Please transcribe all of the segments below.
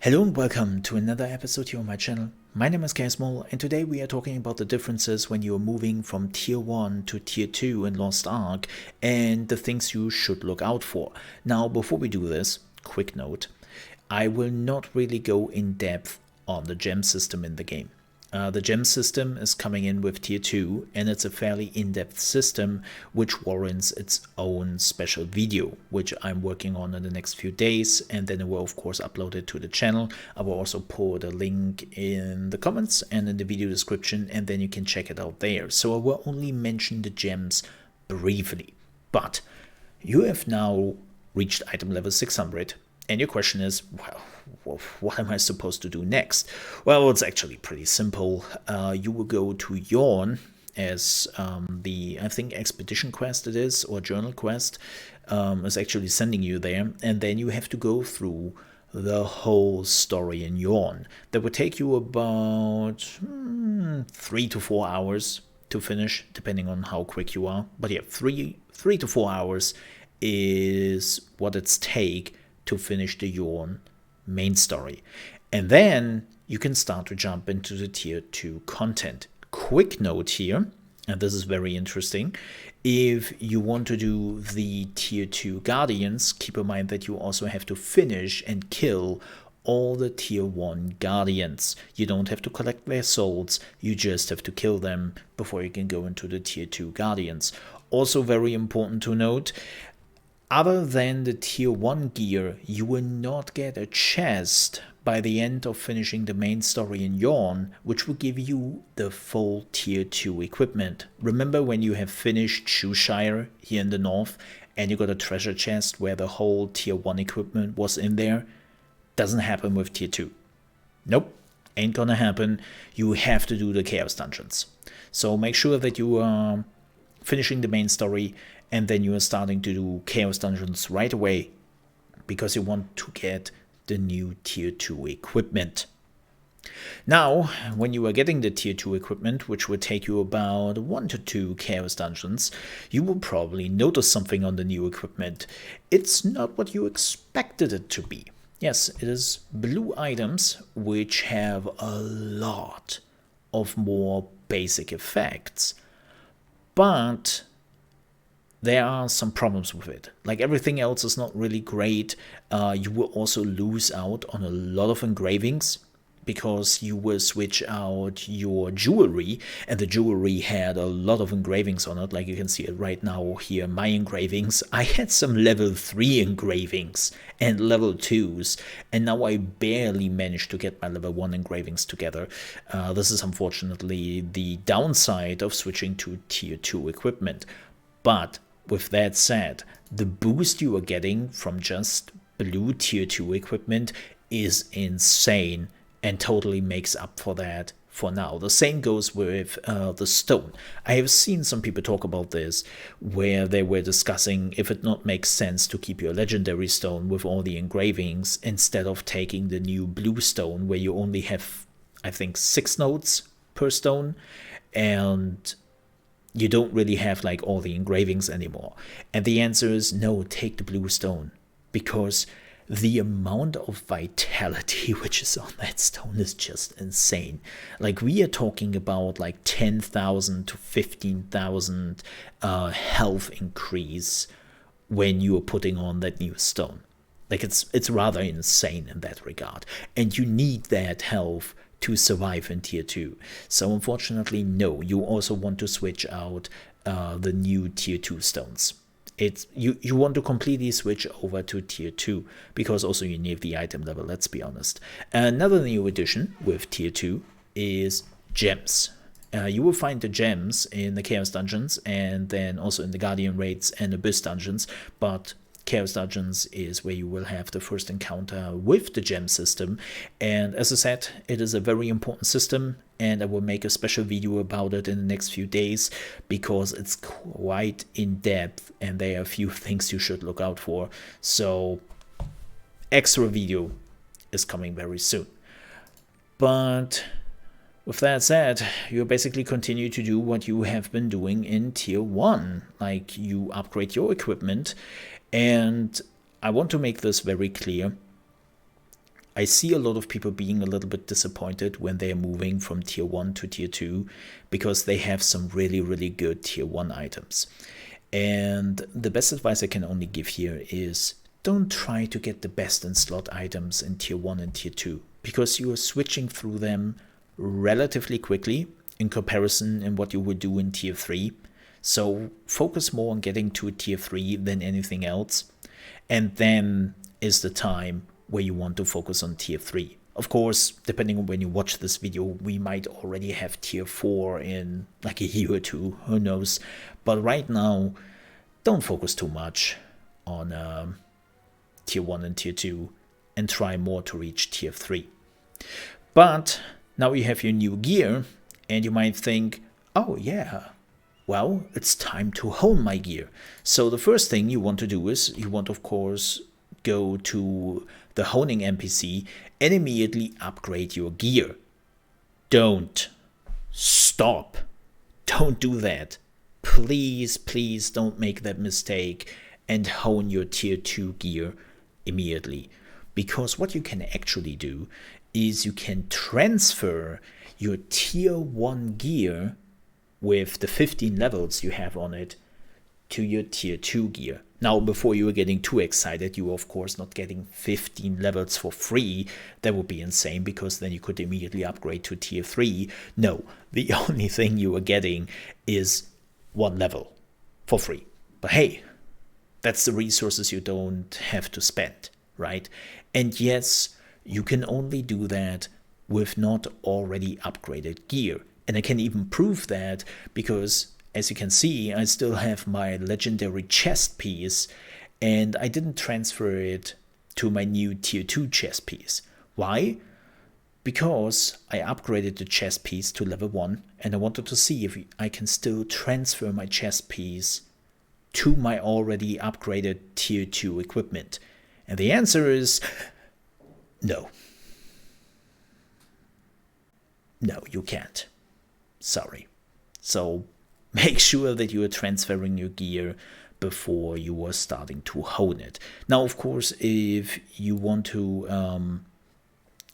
Hello and welcome to another episode here on my channel. My name is ChaosMole and today we are talking about the differences when you are moving from Tier 1 to Tier 2 in Lost Ark and the things you should look out for. Now before we do this, quick note, I will not really go in depth on the gem system in the game. The gem system is coming in with Tier 2 and it's a fairly in-depth system which warrants its own special video, which I'm working on in the next few days, and then it will of course upload it to the channel. I will also put a link in the comments and in the video description, and then you can check it out there. So I will only mention the gems briefly, but you have now reached item level 600. And your question is, well, what am I supposed to do next? Well, it's actually pretty simple. You will go to Yawn as I think expedition quest it is, or journal quest is actually sending you there. And then you have to go through the whole story in Yawn. That would take you about 3 to 4 hours to finish, depending on how quick you are. But yeah, 3 to 4 hours is what it's take to finish the Yawn main story. And then you can start to jump into the Tier 2 content. Quick note here, and this is very interesting, if you want to do the Tier 2 Guardians, keep in mind that you also have to finish and kill all the Tier 1 Guardians. You don't have to collect their souls, you just have to kill them before you can go into the Tier 2 Guardians. Also very important to note, other than the Tier 1 gear, you will not get a chest by the end of finishing the main story in Yawn, which will give you the full Tier 2 equipment. Remember when you have finished Shoeshire here in the north and you got a treasure chest where the whole Tier 1 equipment was in there? Doesn't happen with Tier 2. Nope, ain't gonna happen. You have to do the Chaos Dungeons. So make sure that you are finishing the main story and then you are starting to do Chaos Dungeons right away, because you want to get the new Tier 2 equipment. Now, when you are getting the Tier 2 equipment, which will take you about 1 to 2 Chaos Dungeons, you will probably notice something on the new equipment. It's not what you expected it to be. Yes, it is blue items which have a lot of more basic effects, but there are some problems with it. Like everything else is not really great. You will also lose out on a lot of engravings because you will switch out your jewelry, and the jewelry had a lot of engravings on it. Like you can see it right now here, my engravings. I had some level 3 engravings and level 2s, and now I barely managed to get my level 1 engravings together. This is unfortunately the downside of switching to Tier 2 equipment. But with that said, the boost you are getting from just blue Tier 2 equipment is insane and totally makes up for that for now. The same goes with the stone. I have seen some people talk about this, where they were discussing if it not makes sense to keep your legendary stone with all the engravings instead of taking the new blue stone where you only have, I think, 6 nodes per stone, and you don't really have like all the engravings anymore. And the answer is no, take the blue stone, because the amount of vitality which is on that stone is just insane. Like we are talking about like 10,000 to 15,000 health increase when you are putting on that new stone. Like it's rather insane in that regard, and you need that health to survive in Tier 2. So unfortunately, no, you also want to switch out the new Tier 2 stones. You want to completely switch over to Tier 2, because also you need the item level, let's be honest. Another new addition with Tier 2 is gems. You will find the gems in the Chaos Dungeons and then also in the Guardian Raids and Abyss Dungeons, but Chaos Dungeons is where you will have the first encounter with the gem system. And as I said, it is a very important system, and I will make a special video about it in the next few days because it's quite in depth and there are a few things you should look out for. So extra video is coming very soon. But with that said, you basically continue to do what you have been doing in Tier 1, like you upgrade your equipment. And I want to make this very clear. I see a lot of people being a little bit disappointed when they're moving from tier 1 to tier 2 because they have some really, really good tier 1 items. And the best advice I can only give here is don't try to get the best in slot items in tier 1 and tier 2 because you are switching through them relatively quickly in comparison in what you would do in tier 3. So focus more on getting to tier 3 than anything else. And then is the time where you want to focus on tier 3. Of course, depending on when you watch this video, we might already have tier 4 in like a year or two, who knows. But right now, don't focus too much on tier 1 and tier 2 and try more to reach tier 3. But now you have your new gear and you might think, oh yeah, well, it's time to hone my gear. So the first thing you want to do is you want, of course, go to the honing NPC and immediately upgrade your gear. Don't stop. Don't do that. Please, please don't make that mistake and hone your tier 2 gear immediately. Because what you can actually do is you can transfer your tier 1 gear with the 15 levels you have on it to your tier 2 gear. Now, before you are getting too excited, you are of course not getting 15 levels for free. That would be insane because then you could immediately upgrade to tier 3. No, the only thing you are getting is 1 level for free. But hey, that's the resources you don't have to spend, right? And yes, you can only do that with not already upgraded gear. And I can even prove that because, as you can see, I still have my legendary chest piece and I didn't transfer it to my new tier 2 chest piece. Why? Because I upgraded the chest piece to level 1 and I wanted to see if I can still transfer my chest piece to my already upgraded tier 2 equipment. And the answer is no. No, you can't. Sorry. So make sure that you are transferring your gear before you are starting to hone it. Now, of course, if you want to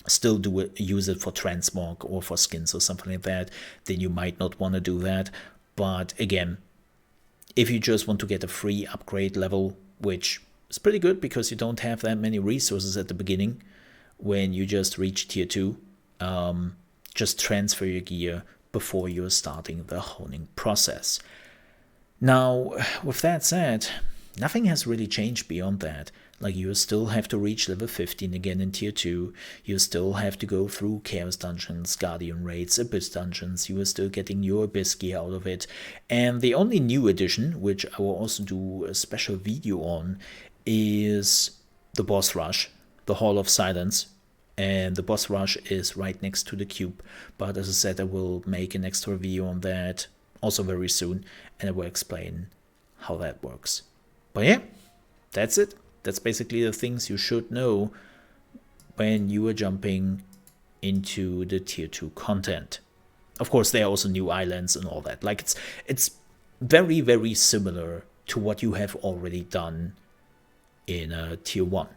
still use it for transmog or for skins or something like that, then you might not want to do that. But again, if you just want to get a free upgrade level, which is pretty good because you don't have that many resources at the beginning when you just reach tier 2, just transfer your gear before you're starting the honing process. Now, with that said, nothing has really changed beyond that. Like, you still have to reach level 15 again in tier 2, you still have to go through Chaos Dungeons, Guardian Raids, Abyss Dungeons, you are still getting your Abyss gear out of it. And the only new addition, which I will also do a special video on, is the boss rush, the Hall of Silence. And the boss rush is right next to the cube. But as I said, I will make an extra video on that also very soon. And I will explain how that works. But yeah, that's it. That's basically the things you should know when you are jumping into the tier 2 content. Of course, there are also new islands and all that. Like, it's very, very similar to what you have already done in tier 1.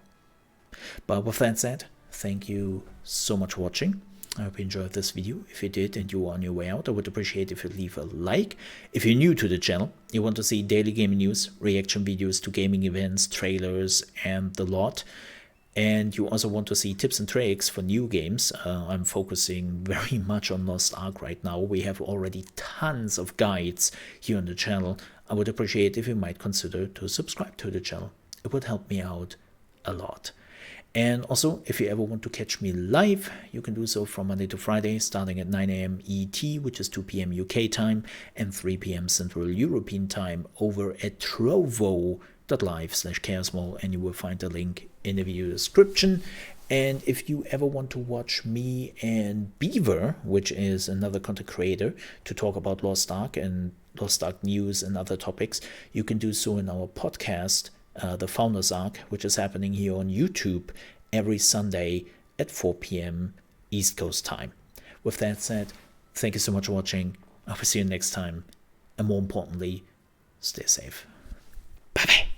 But with that said, thank you so much for watching. I hope you enjoyed this video. If you did and you are on your way out, I would appreciate if you leave a like. If you're new to the channel, you want to see daily gaming news, reaction videos to gaming events, trailers, and the lot, and you also want to see tips and tricks for new games, I'm focusing very much on Lost Ark right now. We have already tons of guides here on the channel. I would appreciate if you might consider to subscribe to the channel. It would help me out a lot. And also, if you ever want to catch me live, you can do so from Monday to Friday, starting at 9 AM ET, which is 2 PM UK time, and 3 PM Central European time over at trovo.live/ChaosMole, and you will find the link in the video description. And if you ever want to watch me and Beaver, which is another content creator, to talk about Lost Ark and Lost Ark news and other topics, you can do so in our podcast, The Founders Arc, which is happening here on YouTube every Sunday at 4 PM East Coast time. With that said, thank you so much for watching. I will see you next time. And more importantly, stay safe. Bye-bye.